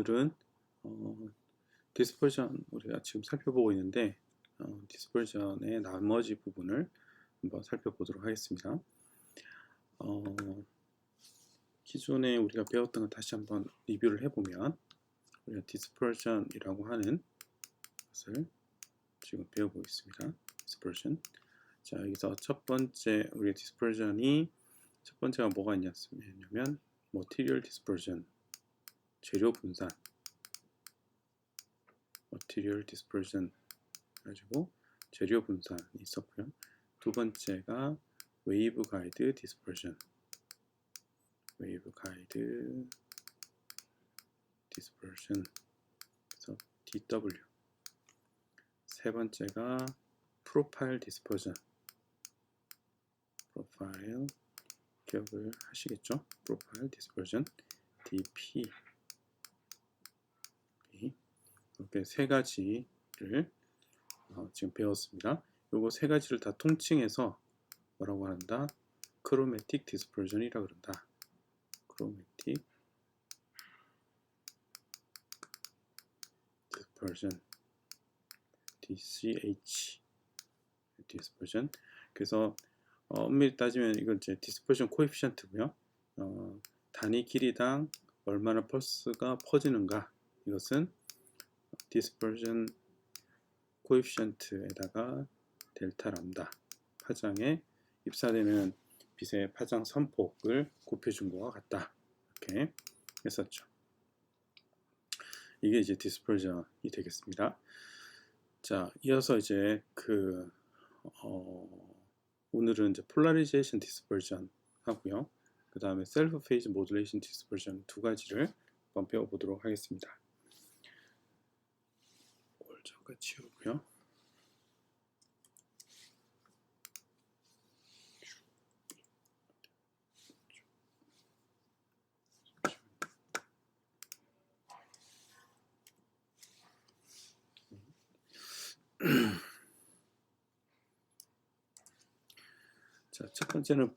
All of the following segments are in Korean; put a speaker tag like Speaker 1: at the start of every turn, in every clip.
Speaker 1: 오늘은 디스퍼전 우리가 지금 살펴보고 있는데 디스퍼전의 나머지 부분을 한번 살펴보도록 하겠습니다. 기존에 우리가 배웠던 걸 다시 한번 리뷰를 해보면 우리가 디스퍼전이라고 하는 것을 지금 배워보고 있습니다. 디스퍼전. 자, 여기서 첫 번째 우리가 디스퍼전이 첫 번째가 뭐가 있냐면 material dispersion, 재료 분산, material dispersion 가지고 재료 분산이 있었고요. 두 번째가 wave guide dispersion, wave guide dispersion, 그래서 DW. 세 번째가 profile dispersion, profile 기억을 하시겠죠? profile dispersion, DP. 이렇게 세 가지를 지금 배웠습니다. 요거 세 가지를 다 통칭해서 뭐라고 한다? chromatic dispersion이라고 그런다. chromatic dispersion, DCH dispersion. 그래서 엄밀히 따지면 이건 이제 dispersion coefficient고요. 단위 길이당 얼마나 펄스가 퍼지는가, 이것은 dispersion coefficient에다가 델타 람다, 파장에 입사되는 빛의 파장 선폭을 곱해준 것과 같다, 이렇게 했었죠. 이게 이제 dispersion이 되겠습니다. 자, 이어서 이제 오늘은 이제 polarization dispersion 하고요. 그 다음에 self phase modulation dispersion 두 가지를 한번 배워보도록 하겠습니다. 잠깐 치우고요. 자, 첫 번째는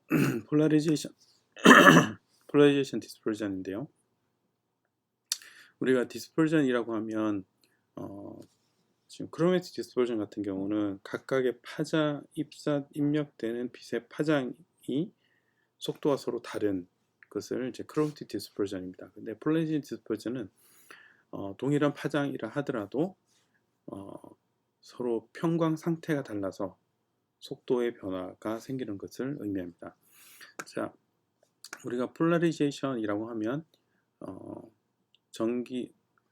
Speaker 1: polarization dispersion인데요. 우리가 dispersion이라고 하면 지금 chromatic dispersion 같은 경우는 각각의 파장, 입력되는 빛의 파장이 속도가 서로 다른 것을 이제 chromatic dispersion입니다. 근데 polarization dispersion은 동일한 파장이라 하더라도 서로 평광 상태가 달라서 속도의 변화가 생기는 것을 의미합니다. 자, 우리가 polarization이라고 하면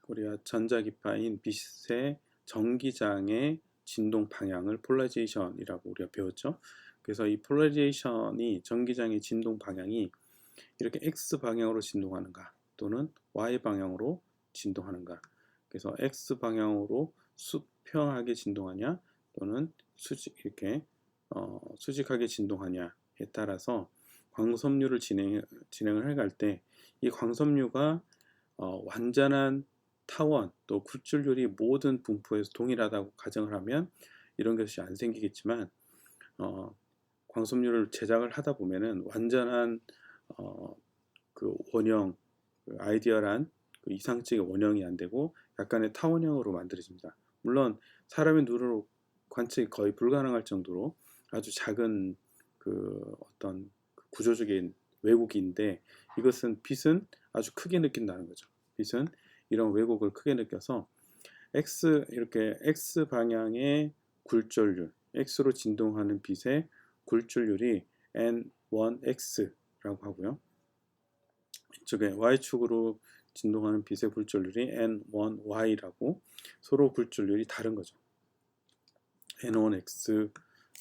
Speaker 1: 우리가 전자기파인 빛의 전기장의 진동 방향을 polarization이라고 우리가 배웠죠. 그래서 이 polarization이 전기장의 진동 방향이 이렇게 X 방향으로 진동하는가 또는 Y 방향으로 진동하는가. 그래서 X 방향으로 수평하게 진동하냐 또는 이렇게 수직하게 진동하냐에 따라서 광섬유를 진행을 해갈 때 이 광섬유가 완전한 타원 또 굴절률이 모든 분포에서 동일하다고 가정을 하면 이런 것이 안 생기겠지만 광섬유를 제작을 하다 보면은 완전한 그 원형, 아이디얼한 이상적인 원형이 안 되고 약간의 타원형으로 만들어집니다. 물론 사람의 눈으로 관측이 거의 불가능할 정도로 아주 작은 어떤 구조적인 왜곡인데, 이것은 빛은 아주 크게 느낀다는 거죠. 빛은 이런 왜곡을 크게 느껴서 이렇게 X 방향의 굴절률, X로 진동하는 빛의 굴절률이 N1X라고 하고요. 이쪽에 Y축으로 진동하는 빛의 굴절률이 N1Y라고 서로 굴절률이 다른 거죠. N1X와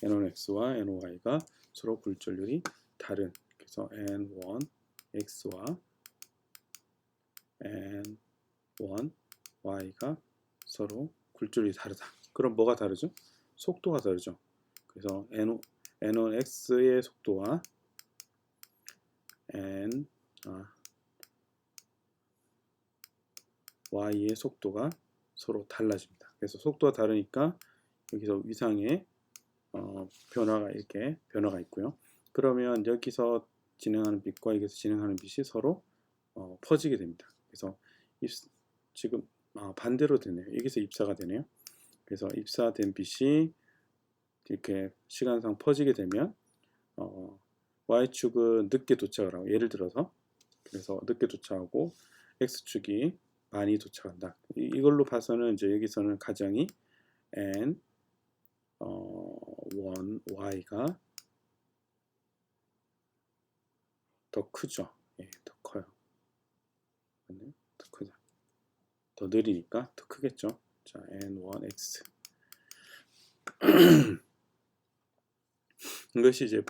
Speaker 1: N1Y가 서로 굴절률이 다른, 그래서 N1X와 N1Y가 서로 굴절률이 다르다. 그럼 뭐가 다르죠? 속도가 다르죠. 그래서 N1X의 속도와 Y의 속도가 서로 달라집니다. 그래서 속도가 다르니까 여기서 위상의 변화가 있고요. 그러면 여기서 진행하는 빛과 여기서 진행하는 빛이 서로 퍼지게 됩니다. 그래서 지금 반대로 되네요. 여기서 입사가 되네요. 그래서 입사된 빛이 이렇게 시간상 퍼지게 되면 Y축은 늦게 도착을 하고, 예를 들어서 그래서 늦게 도착하고 X축이 많이 도착한다. 이걸로 봐서는 이제 여기서는 가정이 N 1 Y가 더 크죠. 예, 더 커요. 더 크다. 더 느리니까 더 크겠죠. 자, N1X. 이것이 이제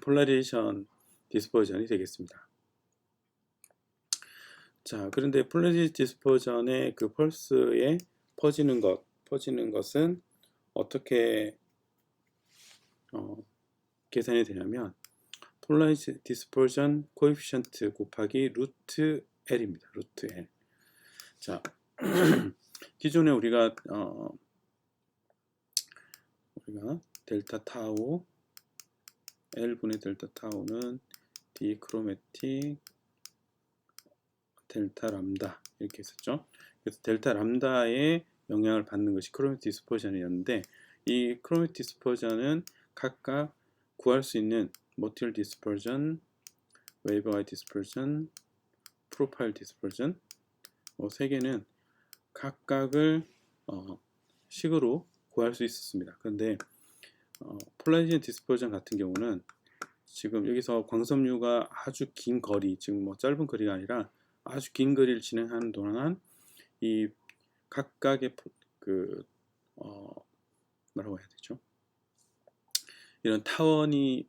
Speaker 1: 폴라리제이션 디스퍼전이 되겠습니다. 자, 그런데 폴라리제이션 디스퍼전의 그 펄스에 퍼지는 것은 어떻게 계산이 되냐면 폴라리제이션 디스퍼전 코에피션트 곱하기 루트 L입니다. 루트 L. 자, 기존에 우리가 델타 타우 L분의 델타 타우는 디크로매틱 델타 람다 이렇게 했었죠. 그래서 델타 람다의 영향을 받는 것이 크로매틱 디스퍼전이었는데, 이 크로매틱 디스퍼전은 각각 구할 수 있는 머티리얼 디스퍼전, 웨이브가이드 디스퍼전, 프로파일 디스퍼전 세 개는 각각을 식으로 구할 수 있었습니다. 그런데 폴라리제이션 디스퍼전 같은 경우는 지금 여기서 광섬유가 아주 긴 거리, 지금 뭐 짧은 거리가 아니라 아주 긴 거리를 진행하는 동안 이 각각의 뭐라고 해야 되죠? 이런 타원이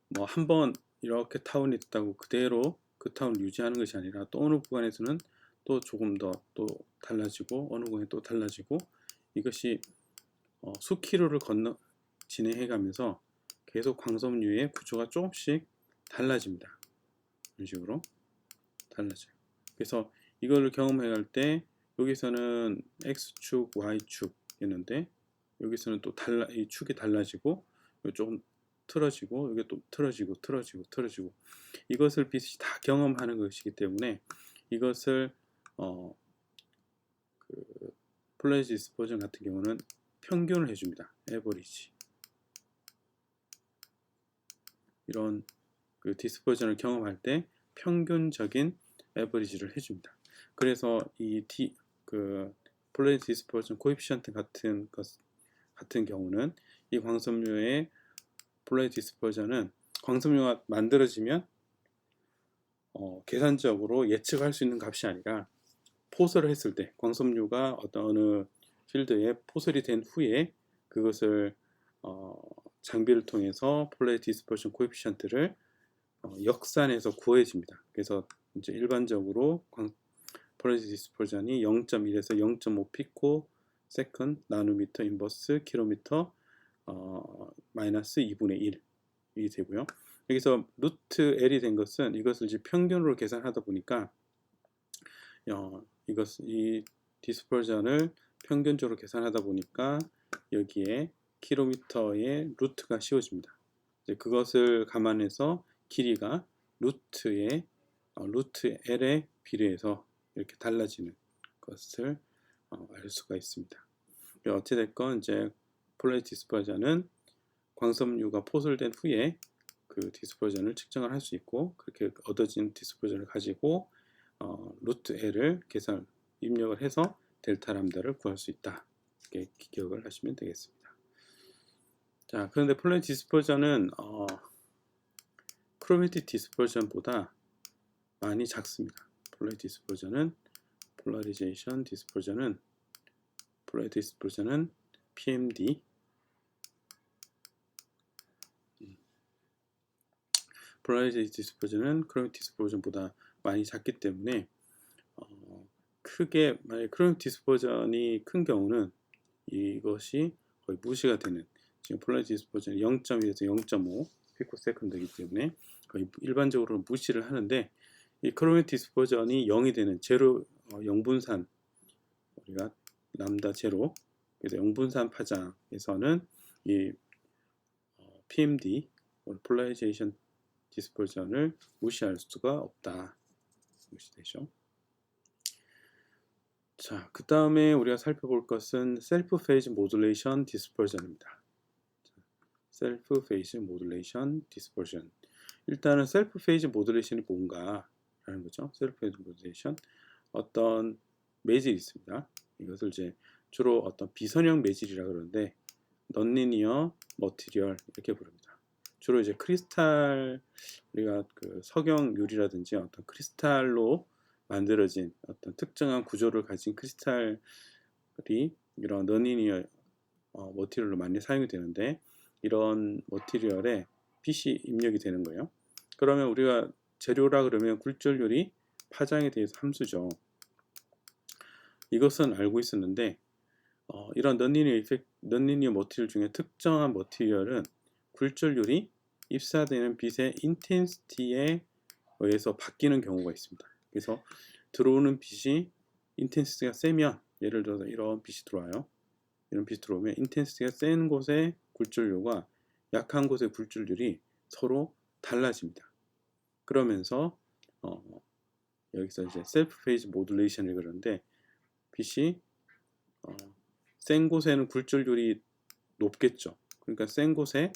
Speaker 1: 뭐 한번 이렇게 타원이 있다고 그대로 그 타원을 유지하는 것이 아니라 또 어느 구간에서는 또 조금 더 또 달라지고 어느 구간에 또 달라지고, 이것이 수킬로를 건너 진행해 가면서 계속 광섬유의 구조가 조금씩 달라집니다. 이런 식으로 달라져요. 그래서 이거를 경험해 갈 때 여기서는 X축, Y축이었는데 여기서는 또 이 축이 달라지고 조금 틀어지고 여기 또 틀어지고 이것을 빛이 다 경험하는 것이기 때문에 이것을 폴라리제이션 디스퍼전 같은 경우는 평균을 해줍니다. 에버리지. 이런 그 디스퍼전을 경험할 때 평균적인 에버리지를 해줍니다. 그래서 이 폴라리제이션 디스퍼전 코에피션트 같은 경우는 이 광섬유의 폴라리제이션 디스퍼전은 광섬유가 만들어지면 계산적으로 예측할 수 있는 값이 아니라 포설을 했을 때 광섬유가 어느 필드에 포설이 된 후에 그것을 장비를 통해서 폴라리제이션 디스퍼전 코에피션트를 역산해서 구해집니다. 그래서 이제 일반적으로 폴라리제이션 디스퍼전이 0.1에서 0.5 피코 세컨드 나노미터 인버스 킬로미터 마이너스 2분의 1이 되고요. 여기서 루트 L이 된 것은 이것을 이제 평균으로 계산하다 보니까 이 디스퍼전을 평균적으로 계산하다 보니까 여기에 킬로미터의 루트가 씌워집니다. 이제 그것을 감안해서 길이가 루트 L에 비례해서 이렇게 달라지는 것을 알 수가 있습니다. 어찌됐건 이제 폴라리제이션 디스퍼전은 광섬유가 포설된 후에 그 디스퍼전을 측정을 할 수 있고, 그렇게 얻어진 디스퍼전을 가지고 루트 L을 입력을 해서 델타 람다를 구할 수 있다. 이렇게 기억을 하시면 되겠습니다. 자, 그런데 폴라리제이션 디스퍼전은 크로매틱 디스퍼전보다 많이 작습니다. 폴라리제이션 디스퍼전은 PMD 폴라리제이션 디스퍼전은 크로매틱 디스퍼전보다 많이 작기 때문에 크게 만약 크로매틱 디스퍼전이 큰 경우는 이것이 거의 무시가 되는, 지금 폴라리제이션 디스퍼전이 0.1에서 0.5 피코세컨드이기 때문에 거의 일반적으로 무시를 하는데, 이 크로매틱 디스퍼전이 0이 되는 제로 0분산, 우리가 람다 제로, 그래서 0분산 파장에서는 이 PMD 폴라리제이션 디스퍼전을 무시할 수가 없다. 이것이 되죠. 자, 그 다음에 우리가 살펴볼 것은 셀프 페이즈 모듈레이션 디스퍼전입니다. 셀프 페이즈 모듈레이션 디스퍼전. 일단은 셀프 페이즈 모듈레이션이 뭔가 라는 거죠. 셀프 페이즈 모듈레이션, 어떤 매질이 있습니다. 이것을 이제 주로 어떤 비선형 매질이라 그러는데 넌리니어 머티리얼 이렇게 부릅니다. 주로 이제 크리스탈, 우리가 그 석영 유리라든지 어떤 크리스탈로 만들어진 어떤 특정한 구조를 가진 크리스탈이 이런 넌리니어 머티리얼로 많이 사용이 되는데, 이런 머티리얼에 빛이 입력이 되는 거예요. 그러면 우리가 재료라 그러면 굴절율이 파장에 대해서 함수죠. 이것은 알고 있었는데 이런 넌리니어 머티리얼 중에 특정한 머티리얼은 굴절율이 입사되는 빛의 인텐시티에 의해서 바뀌는 경우가 있습니다. 그래서 들어오는 빛이 인텐시티가 세면, 예를 들어서 이런 빛이 들어와요. 이런 빛이 들어오면 인텐시티가 센 곳의 굴절율과 약한 곳의 굴절율이 서로 달라집니다. 그러면서 여기서 이제 셀프 페이즈 모듈레이션을 그러는데, 빛이 센 곳에는 굴절율이 높겠죠. 그러니까 센 곳에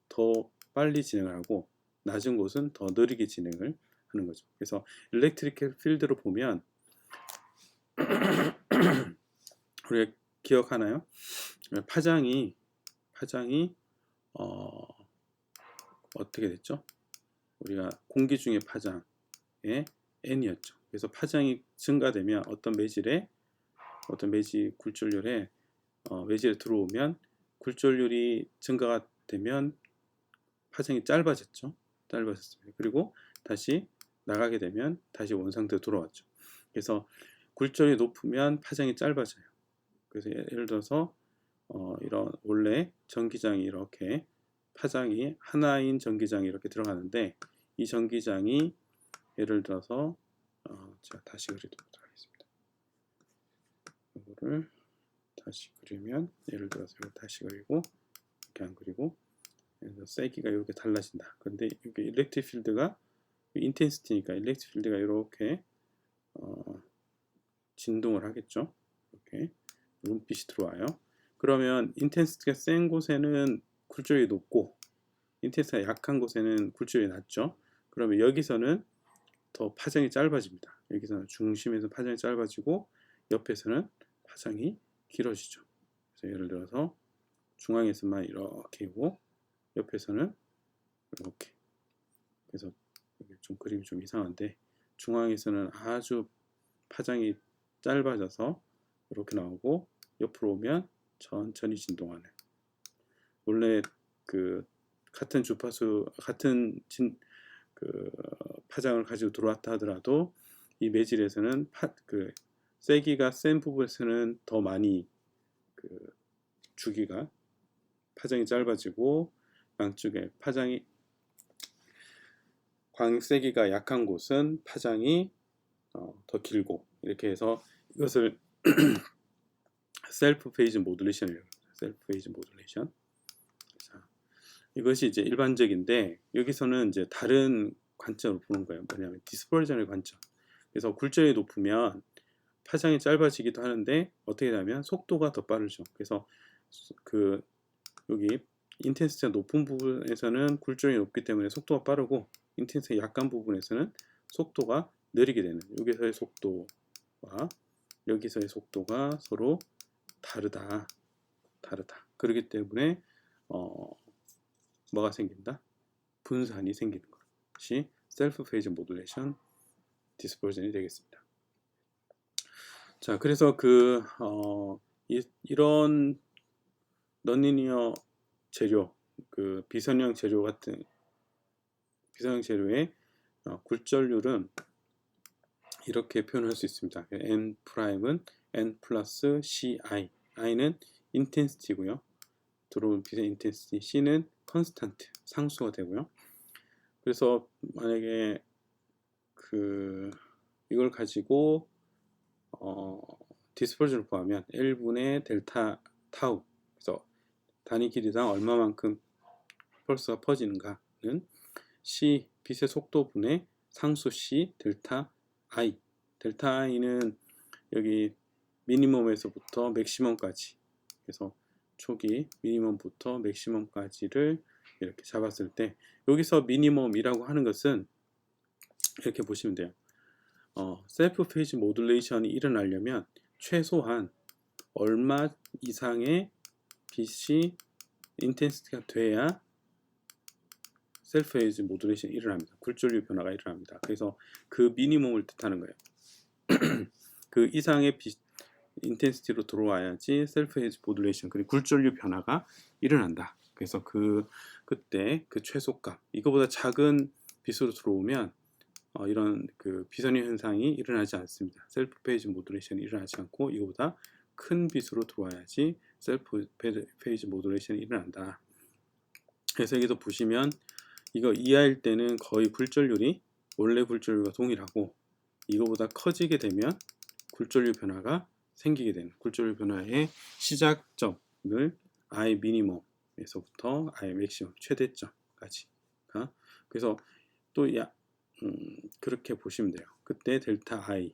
Speaker 1: 더 빨리 진행을 하고 낮은 곳은 더 느리게 진행을 하는 거죠. 그래서 일렉트리컬 필드로 보면 우리가 기억하나요? 파장이 어떻게 됐죠? 우리가 공기 중의 파장의 n이었죠. 그래서 파장이 증가되면 어떤 매질 굴절률에 매질에 들어오면 굴절률이 증가가 되면 파장이 짧아졌습니다. 그리고 다시 나가게 되면 다시 원상태로 돌아왔죠. 그래서 굴절이 높으면 파장이 짧아져요. 그래서 예를 들어서 이런 원래 전기장이 이렇게 파장이 하나인 전기장이 이렇게 들어가는데, 이 전기장이 예를 들어서 제가 다시 그리도록 하겠습니다. 이거를 다시 그리면, 예를 들어서 이거 다시 그리고 이렇게 안 그리고, 그래서 세기가 이렇게 달라진다. 그런데 이게 일렉트릭 필드가 인텐시티니까 일렉트릭 필드가 이렇게 진동을 하겠죠. 이렇게 눈빛이 들어와요. 그러면 인텐시티가 센 곳에는 굴절이 높고 인텐시티가 약한 곳에는 굴절이 낮죠. 그러면 여기서는 더 파장이 짧아집니다. 여기서는 중심에서 파장이 짧아지고 옆에서는 파장이 길어지죠. 그래서 예를 들어서 중앙에서만 이렇게고 옆에서는 이렇게. 그래서 좀 그림이 좀 이상한데, 중앙에서는 아주 파장이 짧아져서 이렇게 나오고 옆으로 오면 천천히 진동하는. 원래 그 같은 주파수, 같은 그 파장을 가지고 들어왔다 하더라도 이 매질에서는 그 세기가 센 부분에서는 더 많이 그 주기가 파장이 짧아지고, 양쪽에 파장이 광세기가 약한 곳은 파장이 더 길고, 이렇게 해서 이것을 셀프 페이즈 모듈레이션이라고 합니다. 셀프 페이즈 모듈레이션. 자, 이것이 이제 일반적인데, 여기서는 이제 다른 관점으로 보는 거예요. 뭐냐면 디스퍼전의 관점. 그래서 굴절이 높으면 파장이 짧아지기도 하는데 어떻게 하면 속도가 더 빠르죠. 그래서 그 여기 인텐시티가 높은 부분에서는 굴절이 높기 때문에 속도가 빠르고, 인텐시티가 약한 부분에서는 속도가 느리게 되는, 여기서의 속도와 여기서의 속도가 서로 다르다. 그렇기 때문에 뭐가 생긴다? 분산이 생기는 것이 셀프 페이즈 모듈레이션 디스퍼전이 되겠습니다. 자, 그래서 이런 넌리니어 재료, 그 비선형 재료의 굴절률은 이렇게 표현할 수 있습니다. n 프라임은 n 플러스 ci, i는 인텐시티고요. 들어온 빛의 인텐시티, c는 컨스탄트, 상수가 되고요. 그래서 만약에 이걸 가지고 디스퍼전을 구하면 1분의 델타 타우, 그래서 단위 길이당 얼마만큼 펄스가 퍼지는가는 c 빛의 속도분의 상수 c 델타 i. 델타 i는 여기 미니멈에서부터 맥시멈까지, 그래서 초기 미니멈부터 맥시멈까지를 이렇게 잡았을 때, 여기서 미니멈이라고 하는 것은 이렇게 보시면 돼요. 셀프 페이지 모듈레이션이 일어나려면 최소한 얼마 이상의 빛이 인텐시티가 돼야 셀프 페이지 모듈레이션이 일어납니다. 굴절류 변화가 일어납니다. 그래서 그 미니멈을 뜻하는 거예요. 그 이상의 빛 인텐시티로 들어와야지 셀프 페이지 모듈레이션, 그리고 굴절류 변화가 일어난다. 그래서 그때 그 최소값, 이거보다 작은 빛으로 들어오면 이런 그 비선형 현상이 일어나지 않습니다. 셀프 페이지 모듈레이션이 일어나지 않고 이거보다 큰 빛으로 들어와야지 셀프 페이지 모듈레이션이 일어난다. 그래서 여기서 보시면 이거 이하일 때는 거의 굴절률이 원래 굴절률과 동일하고, 이거보다 커지게 되면 굴절률 변화가 생기게 되는, 굴절률 변화의 시작점을 I 미니멈에서부터 I 맥시멈 최대점까지. 그래서 또 그렇게 보시면 돼요. 그때 델타 I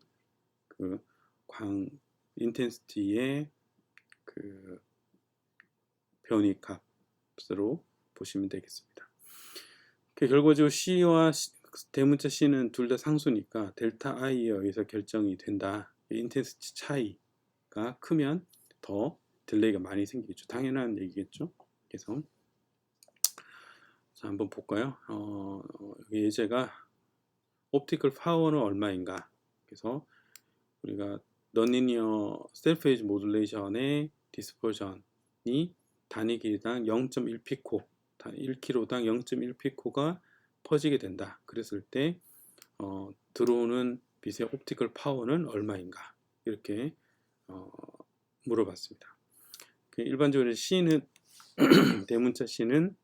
Speaker 1: 그 광 인텐시티의 그 변이 값으로 보시면 되겠습니다. 결과적으로 C와 대문자 C는 둘 다 상수니까 델타 I에 의해서 결정이 된다. 인텐시티 차이가 크면 더 딜레이가 많이 생기겠죠. 당연한 얘기겠죠. 그래서 자, 한번 볼까요? 예제가 옵티컬 파워는 얼마인가. 그래서 우리가 넌리니어 셀프 페이지 모듈레이션의 디스퍼전이 단위 길이당 0.1피코, 1kg당 0.1피코가 퍼지게 된다. 그랬을 때 들어오는 빛의 옵티컬 파워는 얼마인가, 이렇게 물어봤습니다. 일반적으로 C는 대문자 C는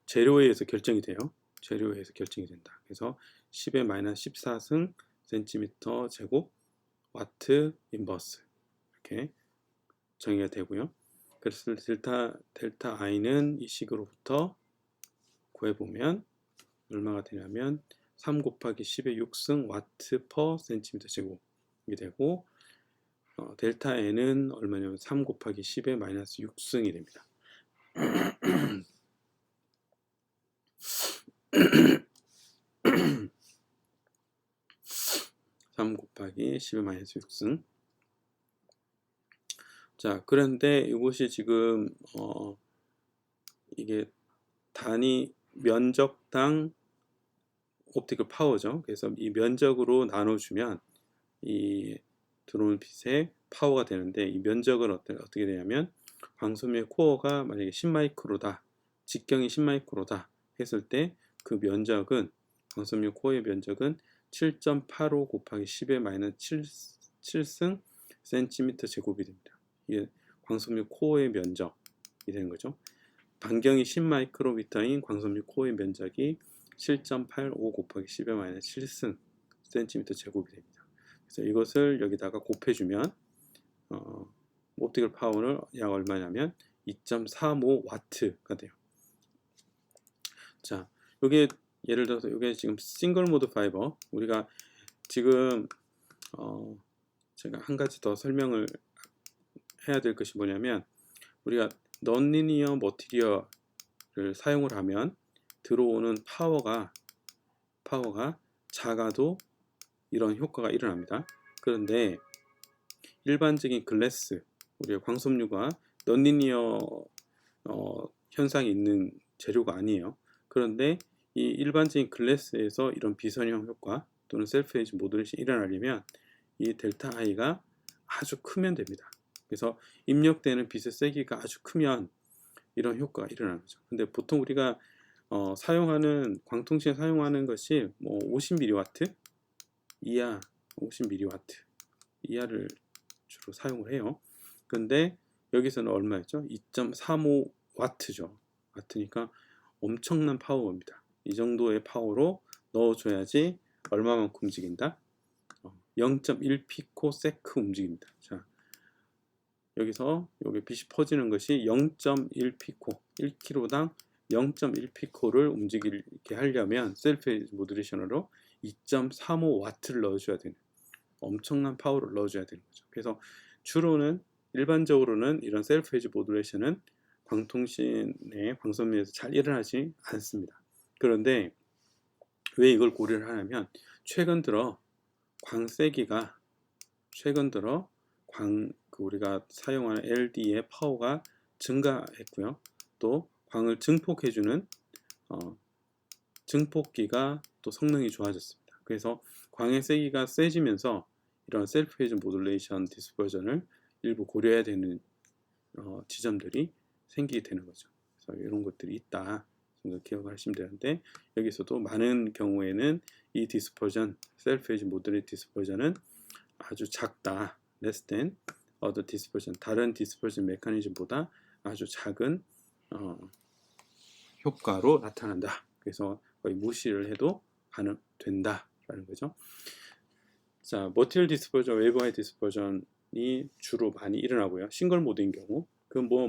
Speaker 1: 재료에 의해서 결정이 돼요. 재료에 의해서 결정이 된다. 그래서 10의 마이너스 14승 센티미터 제곱 와트 인버스, 이렇게 정의가 되고요. 그래서 델타 I는 이 식으로부터 구해보면 얼마가 되냐면 3 곱하기 10의 6승 와트 퍼 센티미터 제곱이 되고, 델타 N은 얼마냐면 3 곱하기 10의 마이너스 6승이 됩니다. 3 곱하기 10의 마이너스 6승. 자, 그런데 이것이 지금 이게 단위 면적당 옵티컬 파워죠. 그래서 이 면적으로 나눠주면 이 들어오는 빛의 파워가 되는데, 이 면적은 어떻게 되냐면 광섬유의 코어가 만약에 10마이크로다, 직경이 10마이크로다 했을 때 그 면적은, 광섬유 코어의 면적은 7.85 곱하기 10의 마이너스 7승 센티미터 제곱이 됩니다. 이게 광섬유 코어의 면적이 되는 거죠. 반경이 10마이크로미터인 광섬유 코어의 면적이 7.85 곱하기 10의 마이너스 7승 센티미터 제곱이 됩니다. 그래서 이것을 여기다가 곱해주면 옵티컬 파워는 약 얼마냐면 2.35 와트가 돼요. 자, 요게 예를 들어서 요게 지금 싱글 모드 파이버, 우리가 지금 제가 한 가지 더 설명을 해야 될 것이 뭐냐면, 우리가 넌리니어 머티리얼을 사용을 하면 들어오는 파워가 작아도 이런 효과가 일어납니다. 그런데 일반적인 글래스, 우리가 광섬유가 넌리니어 현상이 있는 재료가 아니에요. 그런데 이 일반적인 글래스에서 이런 비선형 효과 또는 셀프 페이지 모듈레이션이 일어나려면 이 델타 I가 아주 크면 됩니다. 그래서 입력되는 빛의 세기가 아주 크면 이런 효과가 일어나는 거죠. 근데 보통 우리가 사용하는, 광통신에 사용하는 것이 뭐 50mW 이하, 50mW 이하를 주로 사용을 해요. 근데 여기서는 얼마였죠? 2.35 와트죠. 와트니까 엄청난 파워입니다. 이 정도의 파워로 넣어줘야지 얼마만큼 움직인다? 0.1 피코세크 움직입니다. 자, 여기서 여기 빛이 퍼지는 것이 0.1 피코, 1kg당 0.1 피코를 움직이게 하려면 셀프 페이지 모듈레이션으로 2.35 와트를 넣어줘야 되는, 엄청난 파워를 넣어줘야 되는 거죠. 그래서 주로는 일반적으로는 이런 셀프 에지 모듈레이션은 광통신의 광섬유에서 잘 일어나지 않습니다. 그런데 왜 이걸 고려를 하냐면 최근 들어 광세기가 우리가 사용하는 LD의 파워가 증가했고요. 또 광을 증폭해주는 증폭기가 또 성능이 좋아졌습니다. 그래서 광의 세기가 세지면서 이런 셀프 페이즈 모듈레이션 디스퍼전을 일부 고려해야 되는 지점들이 생기게 되는 거죠. 그래서 이런 것들이 있다 생각 기억하시면 되는데, 여기서도 많은 경우에는 이 디스퍼전, 셀프 페이즈 모듈레이션 디스퍼전은 아주 작다, less than other dispersion, 다른 디스퍼전 메커니즘보다 아주 작은 효과로 나타난다. 그래서 거의 무시를 해도 된다라는 거죠. 자, 머티리얼 디스퍼전, 웨이브가이드 디스퍼전이 주로 많이 일어나고요. 싱글 모드인 경우,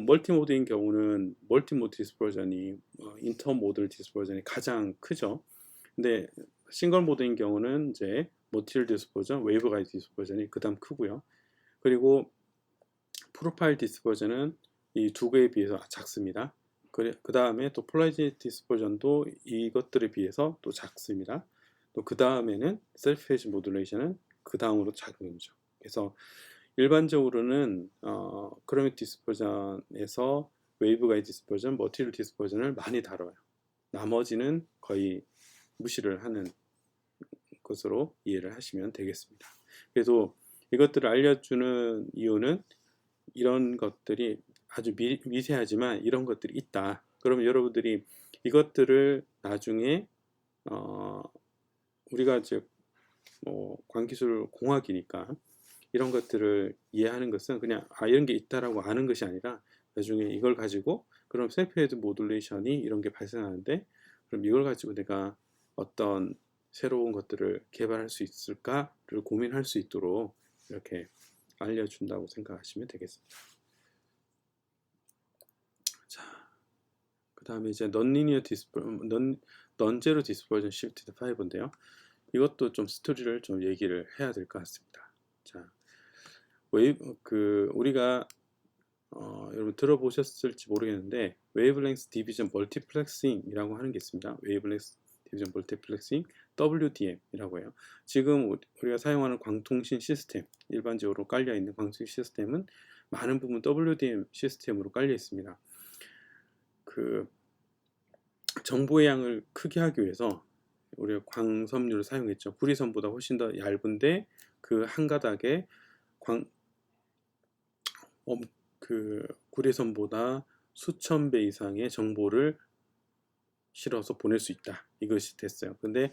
Speaker 1: 멀티 모드인 경우는 멀티 모드 디스퍼전이 인터 모드 디스퍼전이 가장 크죠. 근데 싱글 모드인 경우는 이제 머티리얼 디스퍼전, 웨이브가이드 디스퍼전이 그다음 크고요. 그리고 프로파일 디스퍼전은 이 두 개에 비해서 작습니다. 그 다음에 또 폴라리티 디스퍼전도 이것들에 비해서 또 작습니다. 또 그 다음에는 셀프 페이즈 모듈레이션은 그 다음으로 작은 거죠. 그래서 일반적으로는 크로믹 디스퍼전에서 웨이브가이드 디스퍼전, 머티리얼 디스퍼전을 많이 다뤄요. 나머지는 거의 무시를 하는 것으로 이해를 하시면 되겠습니다. 그래서 이것들을 알려주는 이유는 이런 것들이 아주 미세하지만 이런 것들이 있다. 그러면 여러분들이 이것들을 나중에 우리가 이제 광기술 공학이니까 이런 것들을 이해하는 것은 그냥 이런 게 있다라고 아는 것이 아니라 나중에 이걸 가지고 그럼 셀프 페이즈 모듈레이션이 이런 게 발생하는데 그럼 이걸 가지고 내가 어떤 새로운 것들을 개발할 수 있을까를 고민할 수 있도록 이렇게 알려준다고 생각하시면 되겠습니다. 자, 그 다음에 이제 넌제로 디스퍼전 시프티드 5인데요. 이것도 좀 스토리를 좀 얘기를 해야 될 것 같습니다. 자, 우리가 여러분 들어보셨을지 모르겠는데 웨이브랭스 디비전 멀티플렉싱이라고 하는 게 있습니다. 웨이브랭스 디비전 멀티플렉싱 WDM이라고 해요. 지금 우리가 사용하는 광통신 시스템, 일반적으로 깔려 있는 광통신 시스템은 많은 부분 WDM 시스템으로 깔려 있습니다. 정보의 양을 크게 하기 위해서 우리가 광섬유를 사용했죠. 구리선보다 훨씬 더 얇은데 그 한 가닥에 구리선보다 수천 배 이상의 정보를 실어서 보낼 수 있다. 이것이 됐어요. 근데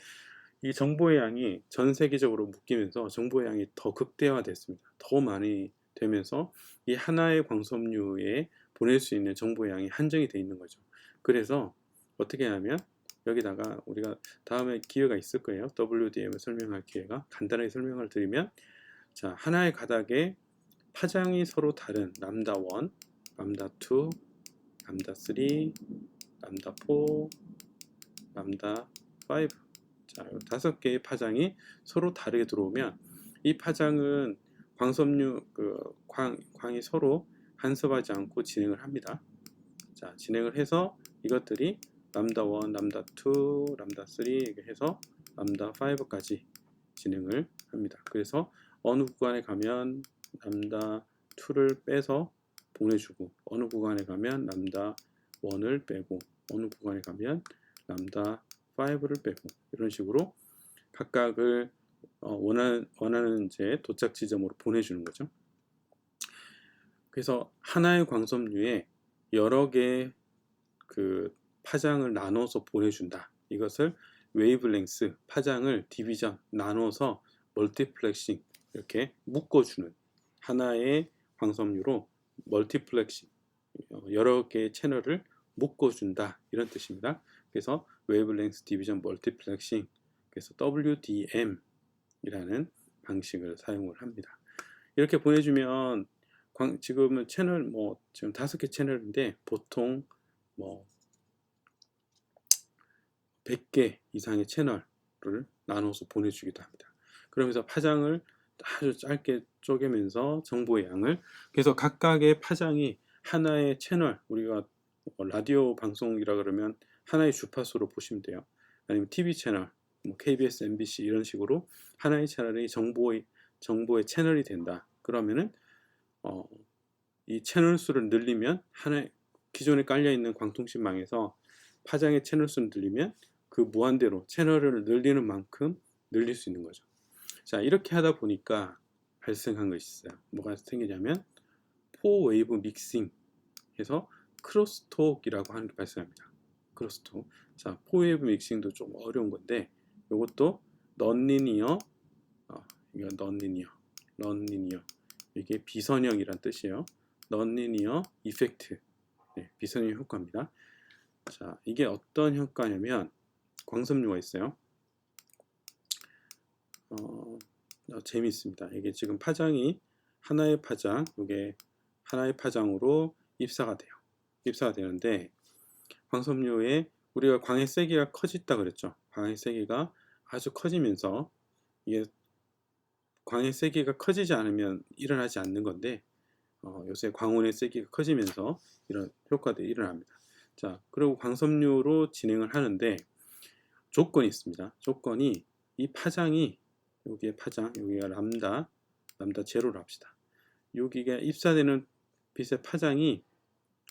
Speaker 1: 이 정보의 양이 전 세계적으로 묶이면서 정보의 양이 더 극대화됐습니다. 더 많이 되면서 이 하나의 광섬유에 보낼 수 있는 정보의 양이 한정이 되어 있는 거죠. 그래서 어떻게 하면 여기다가 우리가 다음에 기회가 있을 거예요. WDM을 설명할 기회가. 간단하게 설명을 드리면, 자, 하나의 가닥에 파장이 서로 다른 람다 1, 람다 2, 람다 3, 람다 4, 람다 5, 자, 5개의 파장이 서로 다르게 들어오면 이 파장은 광섬유 광이 서로 간섭하지 않고 진행을 합니다. 자, 진행을 해서 이것들이 람다 1, 람다 2, 람다 3 이렇게 해서 람다 5까지 진행을 합니다. 그래서 어느 구간에 가면 람다 2를 빼서 보내주고, 어느 구간에 가면 람다 1을 빼고, 어느 구간에 가면 람다 5를 빼고, 이런 식으로 각각을 원하는 이제 도착 지점으로 보내주는 거죠. 그래서 하나의 광섬유에 여러 개의 파장을 나눠서 보내준다. 이것을 웨이브랭스, 파장을 디비전, 나눠서 멀티플렉싱, 이렇게 묶어주는 하나의 광섬유로 멀티플렉싱, 여러 개의 채널을 묶어준다. 이런 뜻입니다. 그래서 웨이브랭스 디비전 멀티플렉싱, 그래서 WDM 이라는 방식을 사용을 합니다. 이렇게 보내주면 지금은 채널 지금 5개 채널인데 보통 100개 이상의 채널을 나눠서 보내주기도 합니다. 그러면서 파장을 아주 짧게 쪼개면서 정보의 양을, 그래서 각각의 파장이 하나의 채널, 우리가 라디오 방송이라 그러면 하나의 주파수로 보시면 돼요. 아니면 TV 채널, 뭐 KBS, MBC 이런 식으로 하나의 채널이 정보의 채널이 된다. 그러면은 이 채널 수를 늘리면 하나의 기존에 깔려 있는 광통신망에서 파장의 채널 수를 늘리면 그 무한대로 채널을 늘리는 만큼 늘릴 수 있는 거죠. 자, 이렇게 하다 보니까 발생한 것이 있어요. 뭐가 생기냐면 포웨이브 믹싱 해서 크로스톡이라고 하는 게 발생합니다. 크로스톡. 자, 포웨이브 믹싱도 좀 어려운 건데 이것도 넌리니어, 이거 넌리니어 이게 비선형이란 뜻이에요. 넌리니어 이펙트, 네, 비선형 효과입니다. 자, 이게 어떤 효과냐면 광섬유가 있어요. 재미있습니다. 이게 지금 파장이 하나의 파장, 이게 하나의 파장으로 입사가 돼요. 입사가 되는데 광섬유에 우리가 광의 세기가 커졌다 그랬죠. 광의 세기가 아주 커지면서 이게 광의 세기가 커지지 않으면 일어나지 않는 건데 요새 광원의 세기가 커지면서 이런 효과들이 일어납니다. 자, 그리고 광섬유로 진행을 하는데 조건이 있습니다. 조건이 이 파장이 여기에 파장, 여기가 람다 제로로 합시다. 여기가 입사되는 빛의 파장이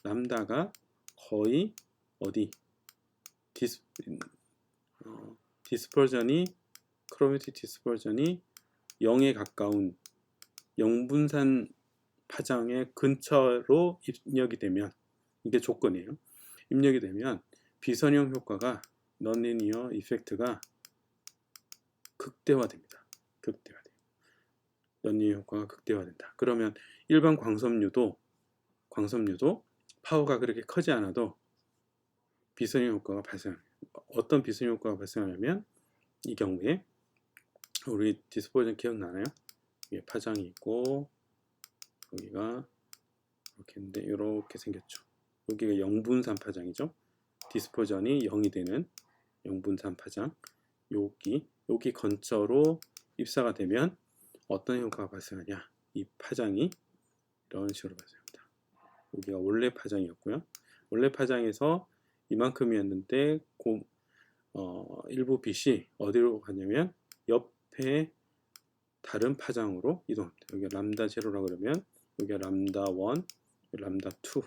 Speaker 1: 람다가 거의 어디 디스퍼전이 크로매틱 디스퍼전이 0에 가까운 영분산 파장의 근처로 입력이 되면, 이게 조건이에요. 입력이 되면 비선형 효과가 넌리니어 이펙트가 극대화됩니다. 극대화돼요. 넌리니어 효과가 극대화된다. 그러면 일반 광섬유도 파워가 그렇게 크지 않아도 비선형 효과가 발생합니다. 어떤 비선형 효과가 발생하냐면 이 경우에 우리 디스퍼전 기억나나요? 이게 파장이 있고 여기가 이렇게 있는데 이렇게 생겼죠. 여기가 영분산 파장이죠. 디스퍼전이 0이 되는 영분산 파장, 여기 근처로 입사가 되면 어떤 효과가 발생하냐, 이 파장이 이런 식으로 발생합니다. 여기가 원래 파장이었고요. 원래 파장에서 이만큼이었는데 일부 빛이 어디로 가냐면 옆에 다른 파장으로 이동합니다. 여기가 람다 제로라 그러면 여기가 람다 1, 람다 2.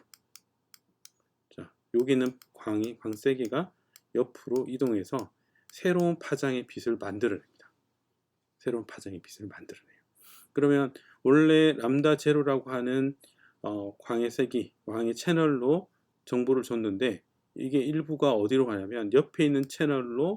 Speaker 1: 자, 여기는 광 세기가 옆으로 이동해서 새로운 파장의 빛을 만들어냅니다. 새로운 파장의 빛을 만들어내요. 그러면 원래 람다 제로라고 하는 광의 세기, 광의 채널로 정보를 줬는데 이게 일부가 어디로 가냐면 옆에 있는 채널로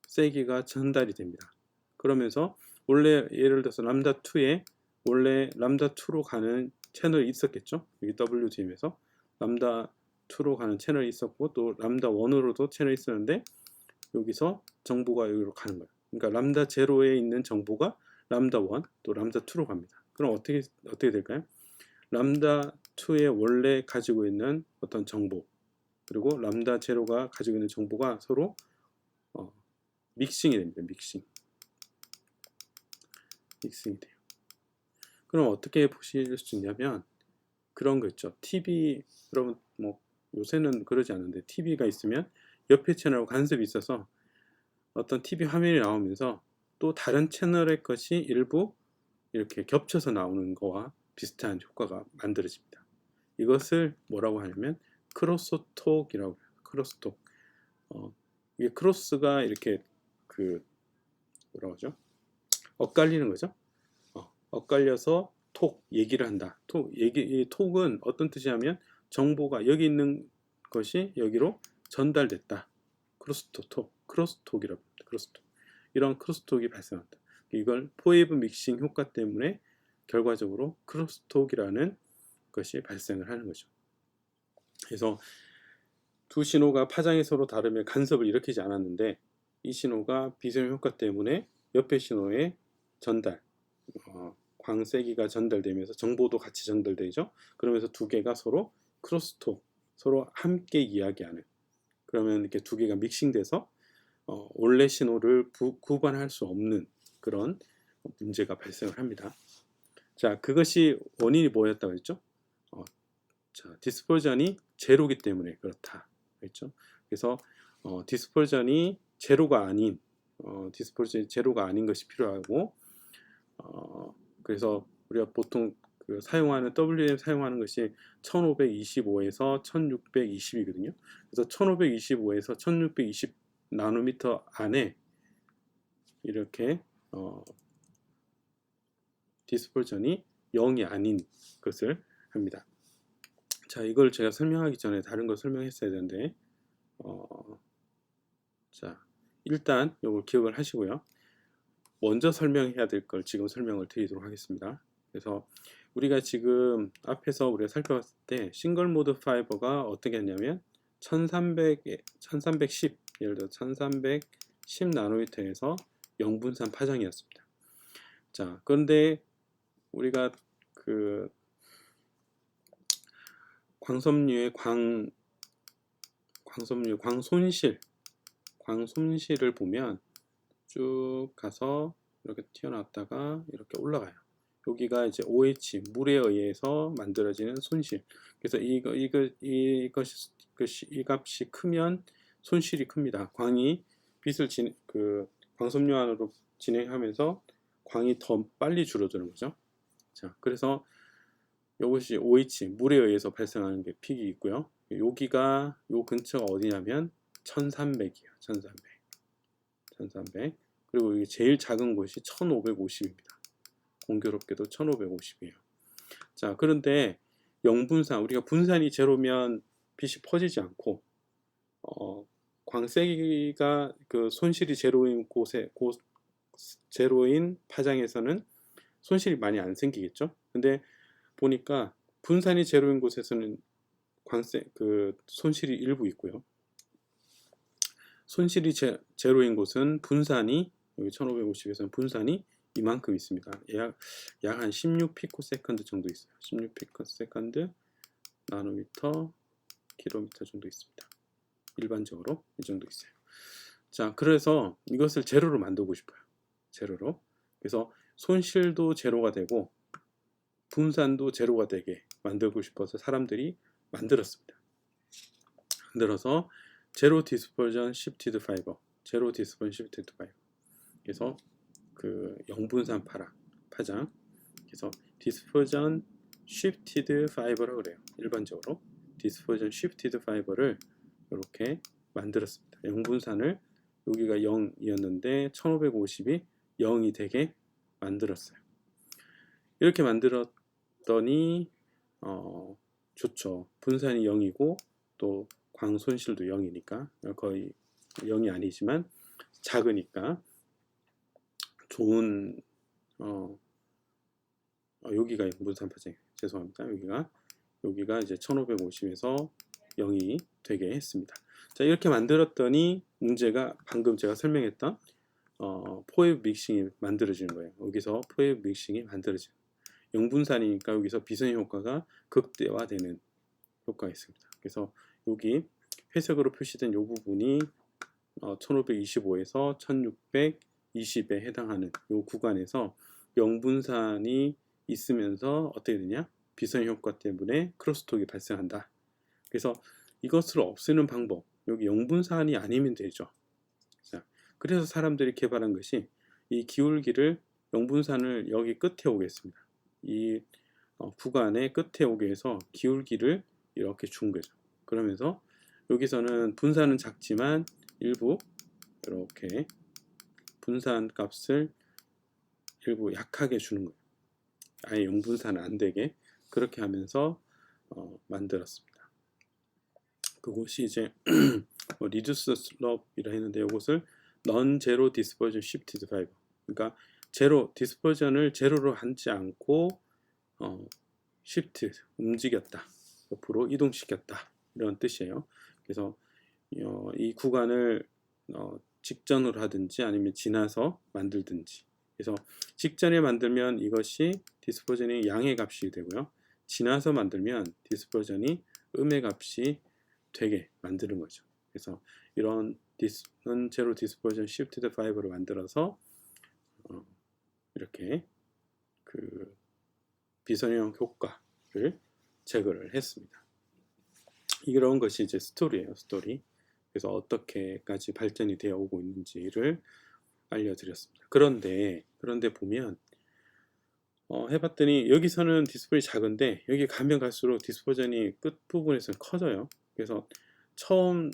Speaker 1: 세기가 전달이 됩니다. 그러면서 원래 예를 들어서 람다 2에 원래 람다 2로 가는 채널이 있었겠죠. 여기 WDM에서 람다 2로 가는 채널이 있었고 또 람다 1으로도 채널이 있었는데 여기서 정보가 여기로 가는 거예요. 그러니까 람다 제로에 있는 정보가 람다 1, 또 람다 2로 갑니다. 그럼 어떻게 될까요? 람다 2에 원래 가지고 있는 어떤 정보, 그리고 람다 제로가 가지고 있는 정보가 서로 믹싱이 됩니다. 믹싱이 돼요. 그럼 어떻게 보실 수 있냐면 그런 거 있죠. TV, 여러분 뭐 요새는 그러지 않는데 TV가 있으면 옆에 채널과 간섭이 있어서 어떤 TV 화면이 나오면서 또 다른 채널의 것이 일부 이렇게 겹쳐서 나오는 거와 비슷한 효과가 만들어집니다. 이것을 뭐라고 하냐면 크로스톡이라고 해요. 크로스톡. 이게 크로스가 이렇게 뭐라고 하죠? 엇갈리는 거죠. 엇갈려서 얘기를 한다. 이 톡은 어떤 뜻이냐면 정보가 여기 있는 것이 여기로 전달됐다. 크로스톡이라고 합니다. 크로스톡. 이런 크로스톡이 발생한다. 이걸 포웨이브 믹싱 효과 때문에 결과적으로 크로스톡이라는 것이 발생을 하는 거죠. 그래서 두 신호가 파장이 서로 다르며 간섭을 일으키지 않았는데 이 신호가 비선형 효과 때문에 옆에 신호의 전달, 광세기가 전달되면서 정보도 같이 전달되죠. 그러면서 두 개가 서로 크로스톡, 서로 함께 이야기하는, 그러면 이렇게 두 개가 믹싱돼서 원래 신호를 구분할 수 없는 그런 문제가 발생을 합니다. 자, 그것이 원인이 뭐였다고 했죠? 자, 디스퍼전이 제로기 때문에 그렇다 했죠. 그래서 디스퍼전이 제로가 아닌 디스퍼전이 제로가 아닌 것이 필요하고 그래서 우리가 보통 그 사용하는 WM 사용하는 것이 1525에서 1620이거든요. 그래서 1525에서 1620 나노미터 안에 이렇게 디스퍼전이 0이 아닌 것을 합니다. 자, 이걸 제가 설명하기 전에 다른 거 설명했어야 되는데 자, 일단 이걸 기억을 하시고요. 먼저 설명해야 될 걸 지금 설명을 드리도록 하겠습니다. 그래서 우리가 지금 앞에서 우리가 살펴봤을 때 싱글 모드 파이버가 어떻게 했냐면 1310 예를 들어 1310 나노미터에서 영분산 파장이었습니다. 자, 그런데 우리가 그 광섬유의 광손실을 보면 쭉 가서 이렇게 튀어나왔다가 이렇게 올라가요. 여기가 이제 OH 물에 의해서 만들어지는 손실. 그래서 이 값이 크면 손실이 큽니다. 광이 빛을 광섬유 안으로 진행하면서 광이 더 빨리 줄어드는 거죠. 자, 그래서 이것이 OH 물에 의해서 발생하는 게 픽이 있고요. 여기가 요 근처가 어디냐면 1300이에요. 1300. 그리고 이게 제일 작은 곳이 1550입니다. 공교롭게도 1550이에요. 자, 그런데 영분산, 우리가 분산이 제로면 빛이 퍼지지 않고 광세기가 그 손실이 제로인 제로인 파장에서는 손실이 많이 안 생기겠죠. 근데 보니까 분산이 제로인 곳에서는 손실이 일부 있고요. 손실이 제로인 곳은 분산이 여기 1550에서는 분산이 이만큼 있습니다. 약 한 16 피코세컨드 정도 있어요. 16 피코세컨드 나노미터 킬로미터 정도 있습니다. 일반적으로 이 정도 있어요. 자, 그래서 이것을 제로로 만들고 싶어요. 제로로. 그래서 손실도 제로가 되고 분산도 제로가 되게 만들고 싶어서 사람들이 만들었습니다. 만들어서 제로 디스퍼전 시프티드 파이버, 제로 디스퍼전 시프티드 파이버. 그래서 그 영분산 파장. 그래서 디스퍼전 시프티드 파이버라고 그래요. 일반적으로 디스퍼전 시프티드 파이버를 이렇게 만들었습니다. 영분산을 여기가 0이었는데 1550이 0이 되게 만들었어요. 이렇게 만들었더니 좋죠. 분산이 0이고 또 광손실도 0이니까 거의 0이 아니지만 작으니까 좋은 여기가 영분산 파장 죄송합니다. 여기가 이제 1550에서 0이 되게 했습니다. 자, 이렇게 만들었더니 문제가 방금 제가 설명했던 포획 믹싱이 만들어지는 거예요. 여기서 포획 믹싱이 만들어지는 영분산이니까 여기서 비선 효과가 극대화되는 효과가 있습니다. 그래서 여기 회색으로 표시된 이 부분이 1525에서 1620에 해당하는 이 구간에서 영분산이 있으면서 어떻게 되냐? 비선 효과 때문에 크로스톡이 발생한다. 그래서 이것을 없애는 방법, 여기 영분산이 아니면 되죠. 자, 그래서 사람들이 개발한 것이 이 기울기를 영분산을 여기 끝에 오겠습니다. 이 구간의 끝에 오게 해서 기울기를 이렇게 준 거죠. 그러면서 여기서는 분산은 작지만 일부 이렇게 분산 값을 일부 약하게 주는 거예요. 아예 영분산은 안 되게 그렇게 하면서 만들었습니다. 그것이 이제 리듀스 슬롭이라 했는데 이것을 non zero dispersion shifted fiber. 그러니까 제로 디스퍼전을 제로로 하지 않고 shift 움직였다. 옆으로 이동시켰다. 이런 뜻이에요. 그래서 이 구간을 직전으로 하든지 아니면 지나서 만들든지. 그래서 직전에 만들면 이것이 디스퍼전이 양의 값이 되고요. 지나서 만들면 디스퍼전이 음의 값이 되게 만드는 거죠. 그래서 이런 제로 디스퍼전 시프티드 파이버를 만들어서 이렇게 그 비선형 효과를 제거를 했습니다. 이런 것이 이제 스토리예요, 스토리. 그래서 어떻게까지 발전이 되어 오고 있는지를 알려드렸습니다. 그런데 보면 해봤더니 여기서는 디스플레이 작은데 여기 가면 갈수록 디스퍼전이 끝부분에서는 커져요. 그래서 처음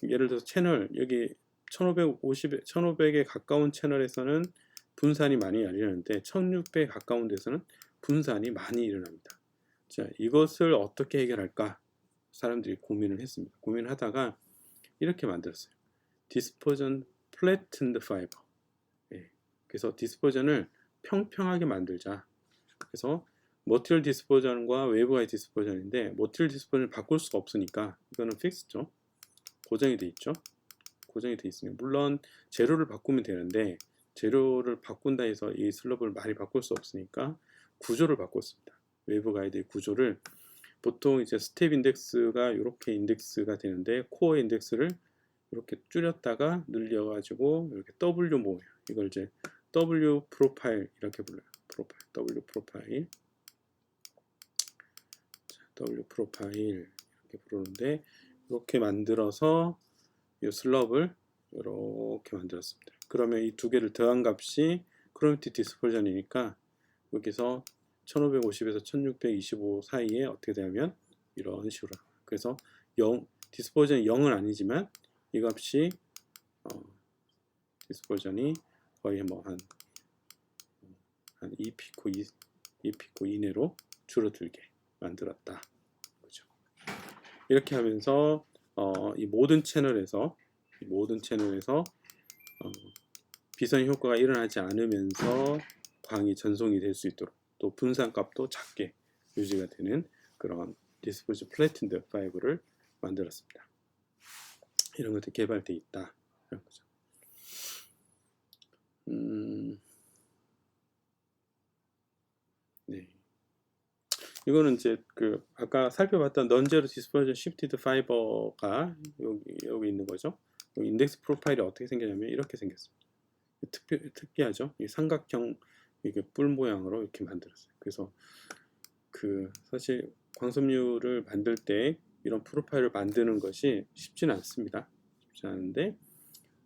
Speaker 1: 예를 들어서 채널 여기 1500에 가까운 채널에서는 분산이 많이 일어나는데 1600에 가까운 데서는 분산이 많이 일어납니다. 자, 이것을 어떻게 해결할까? 사람들이 고민을 했습니다. 고민을 하다가 이렇게 만들었어요. 디스퍼전 플래튼드 파이버. 예. 그래서 디스퍼전을 평평하게 만들자. 그래서 머티리얼 디스퍼전과 웨이브 가이드 디스퍼전인데 머티리얼 디스퍼전을 바꿀 수가 없으니까 이거는 픽스죠. 고정이 돼 있죠. 고정이 돼 있으니 물론 재료를 바꾸면 되는데 재료를 바꾼다 해서 이 슬럽을 많이 바꿀 수 없으니까 구조를 바꿨습니다. 웨이브 가이드의 구조를 보통 이제 스텝 인덱스가 이렇게 인덱스가 되는데 코어 인덱스를 이렇게 줄였다가 늘려가지고 이렇게 W 모양 이걸 이제 W 프로파일 이렇게 불러요. 프로파일 W 프로파일 W 프로파일 이렇게 부르는데 이렇게 만들어서 이 슬럽을 이렇게 만들었습니다. 그러면 이 두 개를 더한 값이 크로매틱 디스퍼전이니까 여기서 1550에서 1625 사이에 어떻게 되냐면 이런 식으로 그래서 디스퍼전이 0은 아니지만 이 값이 디스퍼전이 거의 뭐 한 2피코 이내로 줄어들게 만들었다. 그렇죠. 이렇게 하면서 이 모든 채널에서 비선 효과가 일어나지 않으면서 광이 전송이 될 수 있도록 또 분산값도 작게 유지가 되는 그런 디스퍼전 플래튼드 파이브를 만들었습니다. 이런 것들이 개발되어 있다. 이런 거죠. 네. 이거는 이제 그 아까 살펴봤던 넌제로 디스퍼전 시프티드 파이버가 여기 있는 거죠. 여기 인덱스 프로파일이 어떻게 생겼냐면 이렇게 생겼습니다. 특이하죠. 이 삼각형 이게 뿔 모양으로 이렇게 만들었어요. 그래서 그 사실 광섬유를 만들 때 이런 프로파일을 만드는 것이 쉽지는 않습니다. 쉽지 않은데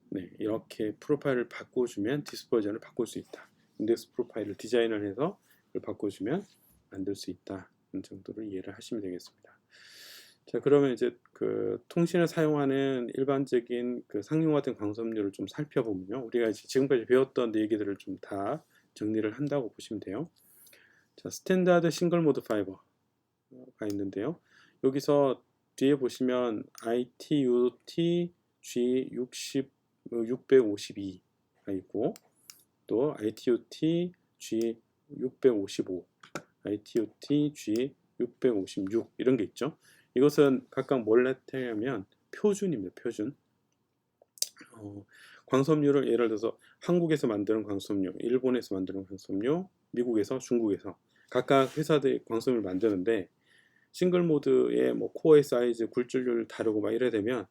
Speaker 1: 네, 이렇게 프로파일을 바꿔주면 디스퍼전을 바꿀 수 있다. 인덱스 프로파일을 디자인을 해서 그걸 바꿔주면 만들 수 있다. 이 정도로 이해를 하시면 되겠습니다. 자, 그러면 이제 그 통신을 사용하는 일반적인 그 상용화된 광섬유를 좀 살펴보면요. 우리가 이제 지금까지 배웠던 얘기들을 좀 다 정리를 한다고 보시면 돼요. 자, 스탠다드 싱글 모드 파이버가 있는데요. 여기서 뒤에 보시면 ITUT G652가 있고 또 ITUT G655, ITUT G656 이런 게 있죠. 이것은 각각 뭘 나타내냐면 표준입니다. 표준. 광섬유를 예를 들어서 한국에서 만드는 광섬유, 일본에서 만드는 광섬유, 미국에서, 중국에서 각각 회사들이 광섬유를 만드는데 싱글 모드의 뭐 코어의 사이즈, 굴절률을 다르고 막 이래 되면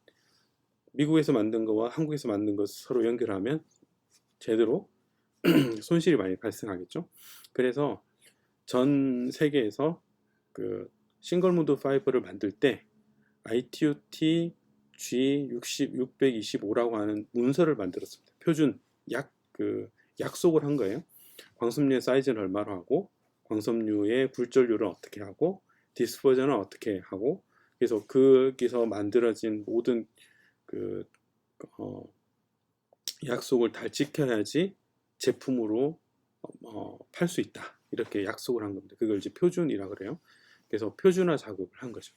Speaker 1: 미국에서 만든 거와 한국에서 만든 거 서로 연결하면 제대로 손실이 많이 발생하겠죠. 그래서 전 세계에서 그 싱글 모드 파이버를 만들 때 ITUT G625라고 하는 문서를 만들었습니다. 표준 약속을 한 거예요. 광섬유의 사이즈는 얼마로 하고 광섬유의 굴절률은 어떻게 하고 디스퍼전은 어떻게 하고 그래서 거기서 만들어진 모든 그 약속을 다 지켜야지 제품으로 팔 수 있다. 이렇게 약속을 한 겁니다. 그걸 이제 표준이라 그래요. 그래서 표준화 작업을 한 거죠.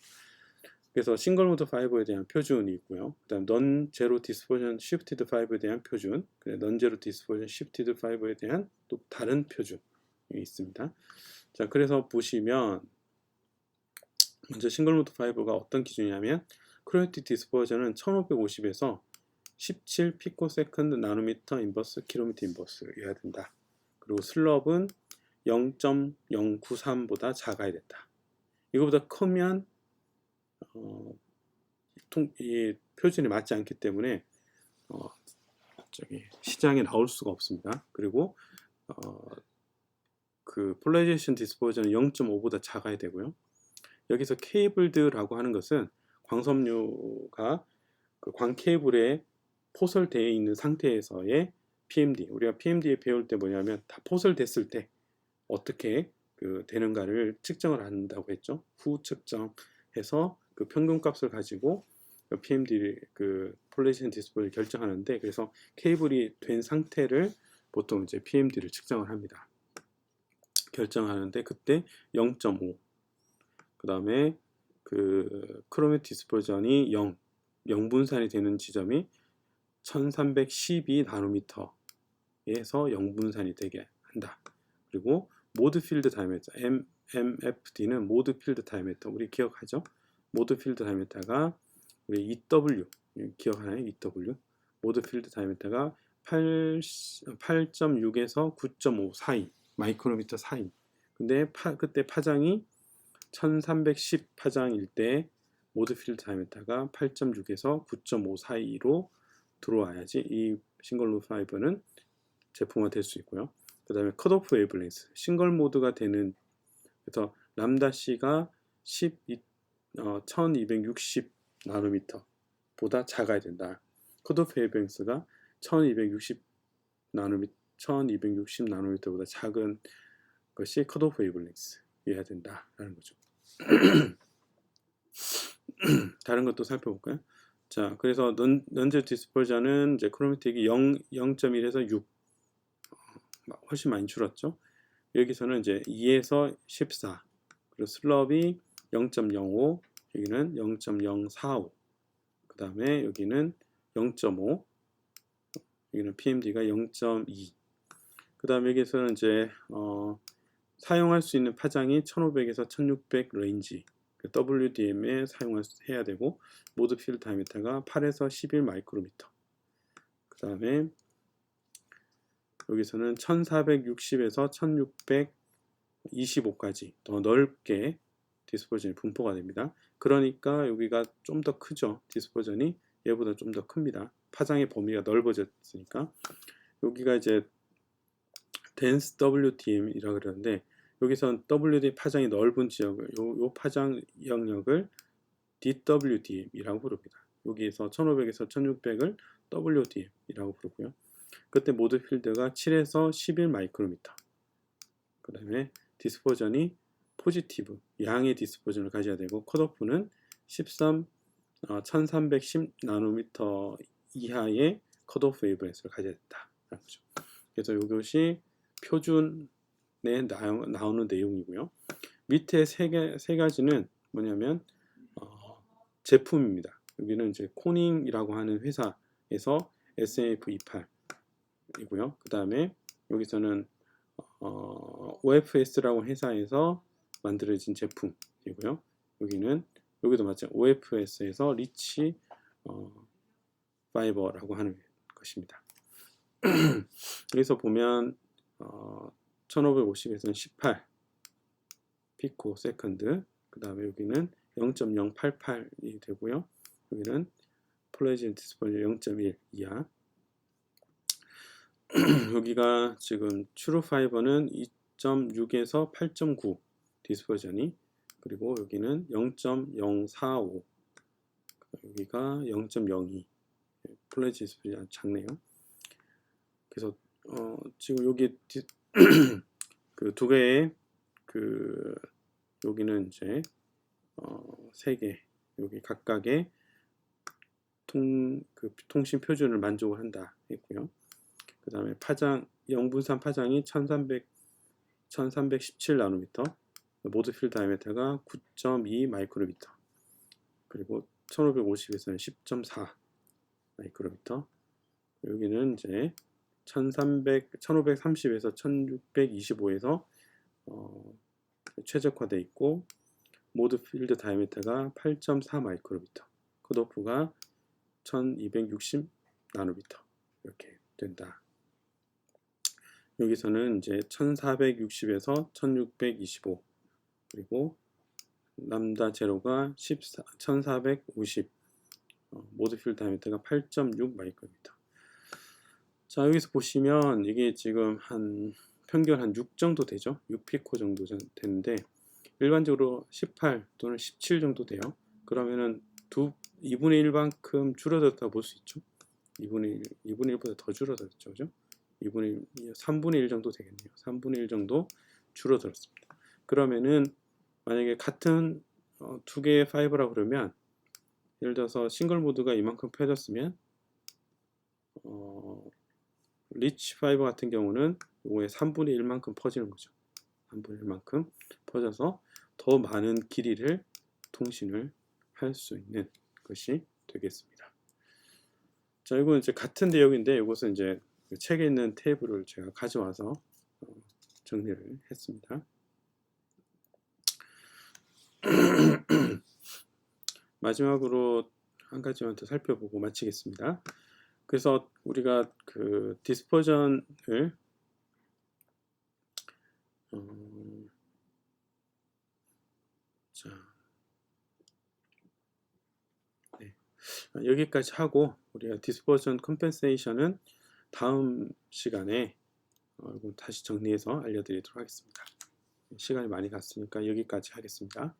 Speaker 1: 그래서 싱글 모드 파이버에 대한 표준이 있고요. 그다음 넌 제로 디스퍼전 시프티드 파이버에 대한 표준, 넌 제로 디스퍼전 시프티드 파이버에 대한 또 다른 표준이 있습니다. 자, 그래서 보시면 먼저 싱글 모드 파이버가 어떤 기준이냐면 크로매틱 디스퍼전은 1550에서 17 피코세컨드 나노미터 인버스 킬로미터 인버스여야 된다. 그리고 슬럽은 0.093보다 작아야 된다. 이거보다 크면 이 표준이 맞지 않기 때문에 시장에 나올 수가 없습니다. 그리고 그 폴라리제이션 디스퍼전은 0.5보다 작아야 되고요. 여기서 케이블드라고 하는 것은 광섬유가 그 광 케이블에 포설되어 있는 상태에서의 PMD. 우리가 PMD에 배울 때 뭐냐면 다 포설됐을 때 어떻게 그 되는가를 측정을 한다고 했죠. 후 측정해서 그 평균값을 가지고 그 PMD 그 폴라리제이션 디스퍼를 결정하는데, 그래서 케이블이 된 상태를 보통 이제 PMD를 측정을 합니다. 결정하는데 그때 0.5. 그 다음에 그 크로메 디스퍼전이 0분산이 되는 지점이 1312 나노미터에서 0분산이 되게 한다. 그리고 모드 필드 다이아미터 MFD는 모드 필드 다이아미터 우리 기억하죠? 모드 필드 다이아미터가 우리 EW 기억하나요? EW 모드 필드 다이아미터가 8.6에서 9.5 사이 마이크로미터 사이. 근데 그때 파장이 1310 파장일 때 모드 필드 다이아미터가 8.6에서 9.5 사이로 들어와야지 이 싱글 루프 파이버는 제품화 될 수 있고요. 그 다음에 컷오프 웨이블렌스 싱글 모드가 되는, 그래서 람다 C가 1260 나노미터 보다 작아야 된다. 컷오프 웨이블렌스가 1260 나노미터보다 작은 것이 컷오프 웨이블렌스여야 된다라는 거죠. 다른 것도 살펴볼까요? 자, 그래서 넌제 디스퍼전은 이제 크로매틱이 0.1에서 6 훨씬 많이 줄었죠. 여기서는 이제 2에서 14, 그리고 슬럽이 0.05, 여기는 0.045, 그 다음에 여기는 0.5, 여기는 PMD가 0.2. 그 다음에 여기서는 이제 사용할 수 있는 파장이 1500에서 1600 레인지 WDM에 사용해야 되고, 모드 필드 다이아미터가 8에서 11 마이크로미터. 그 다음에 여기서는 1460에서 1625까지 더 넓게 디스퍼전이 분포가 됩니다. 그러니까 여기가 좀 더 크죠. 디스퍼전이 얘보다 좀 더 큽니다. 파장의 범위가 넓어졌으니까. 여기가 이제 dense WDM이라 그러는데, 여기선 WD 파장이 넓은 지역을 요 파장 영역을 DWDM이라고 부릅니다. 여기에서 1500에서 1600을 WDM이라고 부르고요. 그때 모드 필드가 7에서 11 마이크로미터. 그 다음에 디스퍼전이 포지티브 양의 디스퍼전을 가져야 되고, 컷오프는 1310 나노미터 이하의 컷오프 웨이브렌스를 가져야 된다라는 거죠. 그래서 이것이 표준에 나오는 내용이고요. 밑에 세 가지는 뭐냐면 제품입니다. 여기는 이제 코닝이라고 하는 회사에서 SNF28이고요. 그 다음에 여기서는 OFS라고 회사에서 만들어진 제품이고요. 여기도 마찬가지 OFS에서 리치 파이버라고 하는 것입니다. 여기서 보면 1550에서는 18 피코 세컨드, 그 다음에 여기는 0.088이 되고요. 여기는 폴라리제이션 디스퍼전 0.1 이하. 여기가 지금 추루 파이버는 2.6에서 8.9 디스퍼전이, 그리고 여기는 0.045, 여기가 0.02. 폴라리제이션 디스퍼전이 작네요. 그래서 지금 여기 그 두 개의 여기는 이제 세 개, 여기 각각의 통신 표준을 만족을 한다 했고요. 그 다음에 파장, 영분산 파장이 1317 나노미터, 모드 필드 다이아미터가 9.2 마이크로미터, 그리고 1550에서는 10.4 마이크로미터, 여기는 이제 1530에서 1625에서 최적화되어 있고, 모드 필드 다이아미터가 8.4 마이크로미터, 컷오프가 1260 나노미터 이렇게 된다. 여기서는 이제 1460에서 1625, 그리고 람다 제로가 1450, 모드 필드 다이아미터가 8.6 마이크로미터. 자, 여기서 보시면 이게 지금 한 평균 한 6 정도 되죠. 6피코 정도 되는데 일반적으로 18 또는 17 정도 돼요. 그러면은 2분의 1만큼 줄어들었다고 볼 수 있죠. 2분의 1보다 더 줄어들었죠. 그죠? 3분의 1 정도 되겠네요. 3분의 1 정도 줄어들었습니다. 그러면은 만약에 같은 두 개의 파이브라고 그러면 예를 들어서 싱글 모드가 이만큼 펴졌으면 리치 파이브 같은 경우는 요거의 3분의 1만큼 퍼지는 거죠. 3분의 1만큼 퍼져서 더 많은 길이를 통신을 할 수 있는 것이 되겠습니다. 자, 이건 이제 같은 내용인데 이것은 이제 책에 있는 테이블을 제가 가져와서 정리를 했습니다. 마지막으로 한 가지만 더 살펴보고 마치겠습니다. 그래서 우리가 그 디스퍼전을 자, 네. 여기까지 하고 우리가 디스퍼전 컴펜세이션은 다음 시간에 다시 정리해서 알려드리도록 하겠습니다. 시간이 많이 갔으니까 여기까지 하겠습니다.